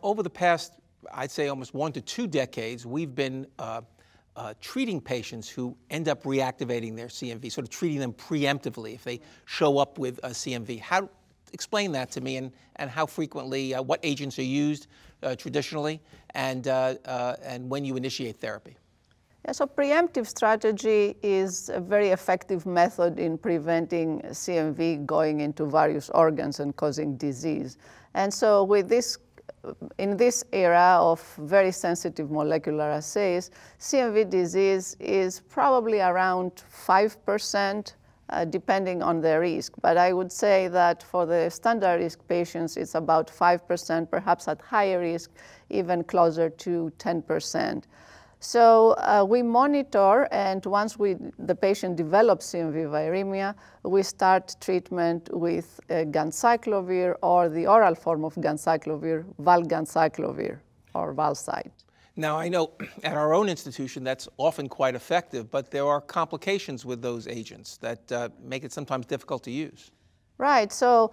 over the past, I'd say almost 1 to 2 decades, we've been treating patients who end up reactivating their CMV, sort of treating them preemptively if they show up with a CMV. Explain that to me, and how frequently, what agents are used traditionally, and when you initiate therapy. Yeah, so preemptive strategy is a very effective method in preventing CMV going into various organs and causing disease. And so with this, in this era of very sensitive molecular assays, CMV disease is probably around 5%, depending on the risk. But I would say that for the standard risk patients, it's about 5%, perhaps at higher risk, even closer to 10%. So we monitor, and once the patient develops CMV viremia, we start treatment with ganciclovir or the oral form of ganciclovir, valganciclovir or Valside. Now, I know at our own institution that's often quite effective, but there are complications with those agents that make it sometimes difficult to use. Right. So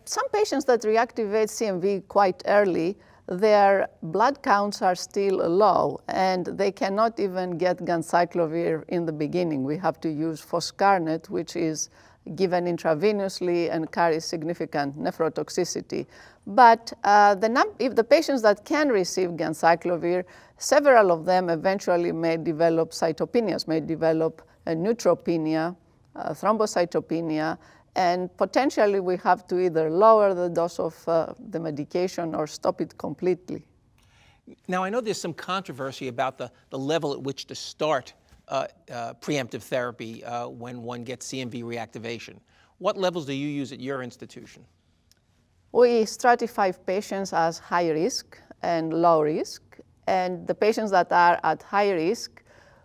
some patients that reactivate CMV quite early, their blood counts are still low, and they cannot even get ganciclovir in the beginning. We have to use foscarnet, which is given intravenously and carries significant nephrotoxicity. But if the patients that can receive ganciclovir, several of them eventually may develop cytopenias, may develop neutropenia, thrombocytopenia, and potentially we have to either lower the dose of the medication or stop it completely. Now, I know there's some controversy about the level at which to start preemptive therapy when one gets CMV reactivation. What levels do you use at your institution? We stratify patients as high risk and low risk. And the patients that are at high risk,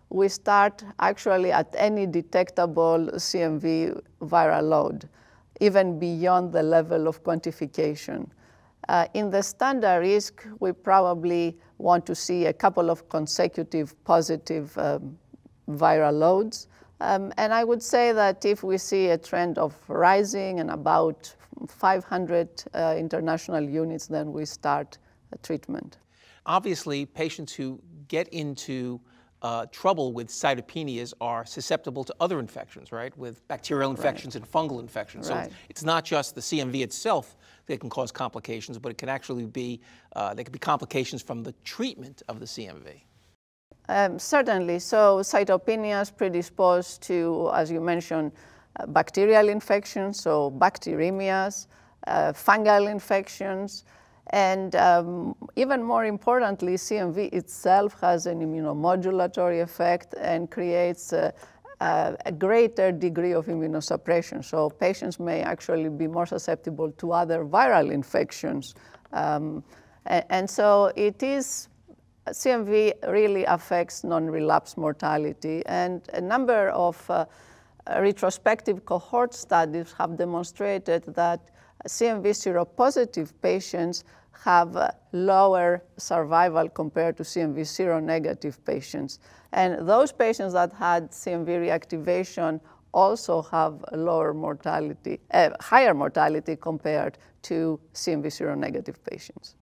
we start actually at any detectable CMV viral load, even beyond the level of quantification. In the standard risk, we probably want to see a couple of consecutive positive viral loads. And I would say that if we see a trend of rising and about 500 international units, then we start treatment. Obviously, patients who get into trouble with cytopenias are susceptible to other infections, right? With bacterial infections and fungal infections. So it's not just the CMV itself that can cause complications, but it can actually be, there could be complications from the treatment of the CMV. Certainly. So cytopenias predispose to, as you mentioned, bacterial infections, so bacteremias, fungal infections, and even more importantly, CMV itself has an immunomodulatory effect and creates a greater degree of immunosuppression. So patients may actually be more susceptible to other viral infections. And so CMV really affects non-relapse mortality. And a number of retrospective cohort studies have demonstrated that CMV seropositive patients have lower survival compared to CMV seronegative patients. And those patients that had CMV reactivation also have lower mortality, higher mortality compared to CMV seronegative patients.